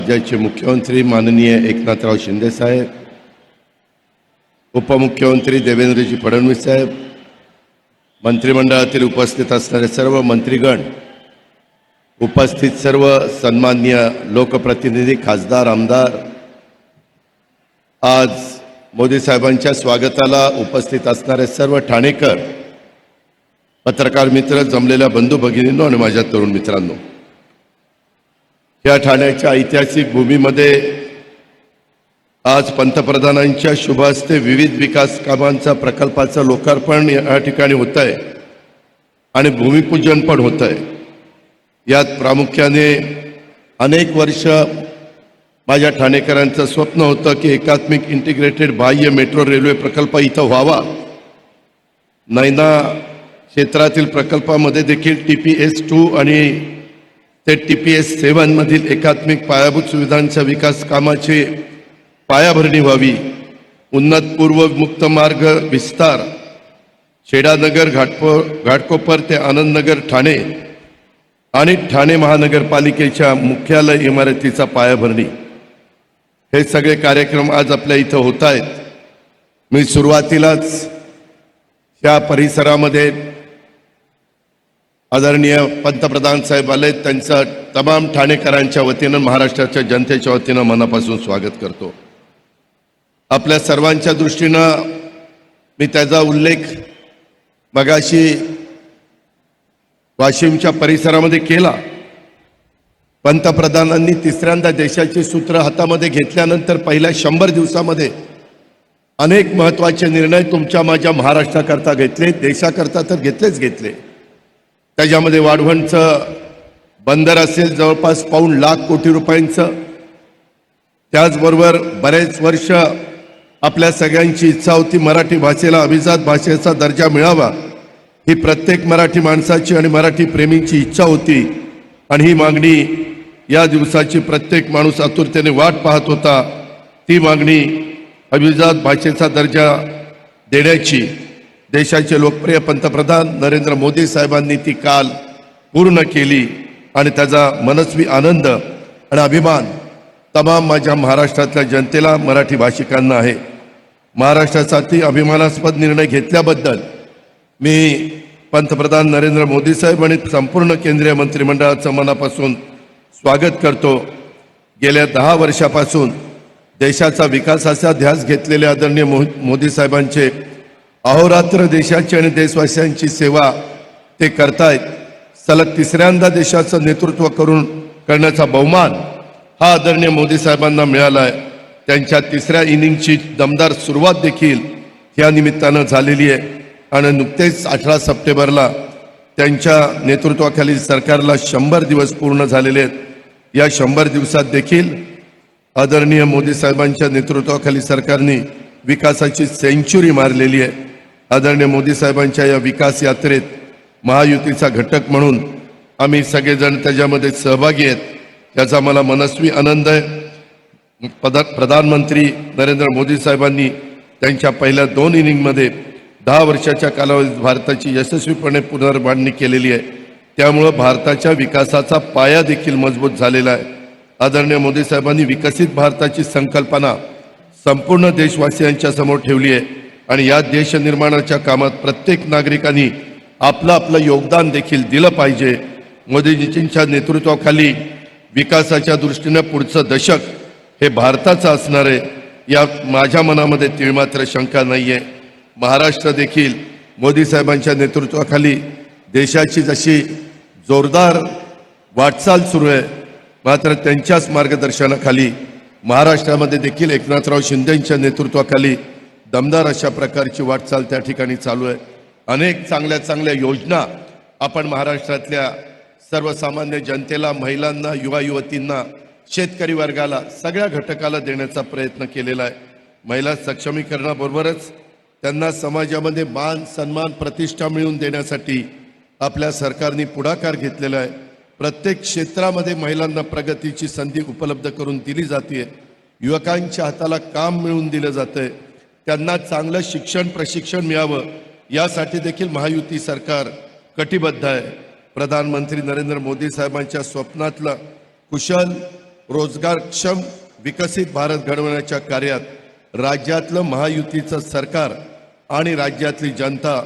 राज्याचे मुख्यमंत्री माननीय एकनाथराव शिंदे साहेब, उपमुख्यमंत्री देवेंद्रजी फडणवीस साहेब, मंत्रिमंडळातील उपस्थित असणारे सर्व मंत्रीगण, उपस्थित सर्व सन्माननीय लोकप्रतिनिधी, खासदार, आमदार, आज मोदी साहेबांच्या स्वागताला उपस्थित असणारे सर्व ठाणेकर, पत्रकार मित्र, जमलेल्या बंधू भगिनींनो आणि माझ्या तरुण मित्रांनो, या ठाण्याच्या ऐतिहासिक भूमीमध्ये आज पंतप्रधानांच्या शुभ हस्ते विविध विकास कामांचा प्रकल्पाचं लोकार्पण या ठिकाणी होत आहे आणि भूमिपूजन पण होत आहे। यात प्रामुख्याने अनेक वर्ष माझ्या ठाणेकरांचं स्वप्न होतं की एकात्मिक इंटिग्रेटेड बाह्य मेट्रो रेल्वे प्रकल्प इथं व्हावा। नैना क्षेत्रातील प्रकल्पामध्ये देखील TPS-2 आणि ते TPS-7 मधील एकात्मिक पायाभूत सुविधांच्या विकास कामाची पायाभरणी व्हावी। उन्नत पूर्व मुक्त मार्ग विस्तार, छेडानगर घाटकोपर ते आनंदनगर ठाणे आणि ठाणे महानगरपालिकेच्या मुख्यालय इमारतीचा पायाभरणी, हे सगळे कार्यक्रम आज आपल्या इथं होत आहेत। मी सुरुवातीलाच या परिसरामध्ये आदरणीय पंतप्रधान साहेब आले, त्यांचं तमाम ठाणेकरांच्या वतीनं, महाराष्ट्राच्या जनतेच्या वतीनं मनापासून स्वागत करतो। आपल्या सर्वांच्या दृष्टीनं मी त्याचा उल्लेख मगाशी वाशिमच्या परिसरामध्ये केला। पंतप्रधानांनी तिसऱ्यांदा देशाची सूत्र हातामध्ये घेतल्यानंतर पहिल्या 100 दिवसामध्ये अनेक महत्त्वाचे निर्णय तुमच्या माझ्या महाराष्ट्राकरता घेतले, देशाकरता तर घेतले। त्याच्यामध्ये वाढवणचं बंदर असेल जवळपास पाऊण लाख कोटी रुपयांचं, त्याचबरोबर बरेच वर्ष आपल्या सगळ्यांची इच्छा होती मराठी भाषेला अभिजात भाषेचा दर्जा मिळावा, ही प्रत्येक मराठी माणसाची आणि मराठी प्रेमींची इच्छा होती आणि ही मागणी या दिवसाची प्रत्येक माणूस आतुरतेने वाट पाहत होता। ती मागणी अभिजात भाषेचा दर्जा देण्याची देशाचे लोकप्रिय पंतप्रधान नरेंद्र मोदी साहेबांनी ती काल पूर्ण केली आणि त्याचा मनस्वी आनंद आणि अभिमान तमाम माझ्या महाराष्ट्रातल्या जनतेला, मराठी भाषिकांना आहे। महाराष्ट्रासाठी अभिमानास्पद निर्णय घेतल्याबद्दल मी पंतप्रधान नरेंद्र मोदी साहेब आणि संपूर्ण केंद्रीय मंत्रिमंडळाचं मनापासून स्वागत करतो। गेल्या 10 वर्षापासून देशाचा विकासाचा ध्यास घेतलेले आदरणीय मोदी साहेबांचे अहोरात्र देशाची आणि देशवासियांची सेवा ते करतायत। सलग तिसऱ्यांदा देशाचं नेतृत्व करण्याचा बहुमान हा आदरणीय मोदी साहेबांना मिळाला आहे। त्यांच्या तिसऱ्या इनिंगची दमदार सुरुवात देखील या निमित्तानं झालेली आहे आणि नुकतेच 18 सप्टेंबरला त्यांच्या नेतृत्वाखाली सरकारला 100 दिवस पूर्ण झालेले आहेत। या 100 दिवसात देखील आदरणीय मोदी साहेबांच्या नेतृत्वाखाली सरकारने विकासाची सेंचुरी मारलेली आहे। आदरणीय मोदी साहेबांच्या या विकास यात्रेत महायुतीचा घटक म्हणून आम्ही सगळेजण त्याच्यामध्ये सहभागी आहेत, त्याचा मला मनस्वी आनंद आहे। प्रधानमंत्री नरेंद्र मोदी साहेबांनी त्यांच्या पहिल्या 2 इनिंगमध्ये 10 वर्षाच्या कालावधीत भारताची यशस्वीपणे पुनर्बांधणी केलेली आहे। त्यामुळे भारताच्या विकासाचा पाया देखील मजबूत झालेला आहे। आदरणीय मोदी साहेबांनी विकसित भारताची संकल्पना संपूर्ण देशवासियांच्या समोर ठेवली आहे आणि या देश निर्माणाच्या कामात प्रत्येक नागरिकांनी आपलं योगदान देखील दिलं पाहिजे। मोदीजींच्या नेतृत्वाखाली विकासाच्या दृष्टीने पुढचं दशक हे भारताचं असणार आहे, यात माझ्या मनामध्ये तीळमात्र शंका नाही आहे। महाराष्ट्र देखील मोदी साहेबांच्या नेतृत्वाखाली देशाची जशी जोरदार वाटचाल सुरू आहे, मात्र त्यांच्याच मार्गदर्शनाखाली महाराष्ट्रामध्ये देखील एकनाथराव शिंदेंच्या नेतृत्वाखाली दमदार अशा प्रकारची वाटचाल त्या ठिकाणी चालू आहे। अनेक चांगल्या योजना आपण महाराष्ट्रातल्या सर्वसामान्य जनतेला, महिलांना, युवा युवतींना, शेतकरी वर्गाला, सगळ्या घटकाला देण्याचा प्रयत्न केलेला आहे। महिला सक्षमीकरणाबरोबरच त्यांना समाजामध्ये मान, सन्मान, प्रतिष्ठा मिळवून देण्यासाठी आपल्या सरकारने पुढाकार घेतलेला आहे। प्रत्येक क्षेत्रामध्ये महिलांना प्रगतीची संधी उपलब्ध करून दिली जाते। युवकांच्या हाताला काम मिळवून दिलं जातंय, त्यांना चांगलं शिक्षण प्रशिक्षण मिळावं यासाठी देखील महायुती सरकार कटिबद्ध आहे। प्रधानमंत्री नरेंद्र मोदी साहेबांच्या स्वप्नातलं कुशल रोजगारक्षम विकसित भारत घडवण्याच्या कार्यात राज्यातलं महायुतीचं सरकार आणि राज्यातली जनता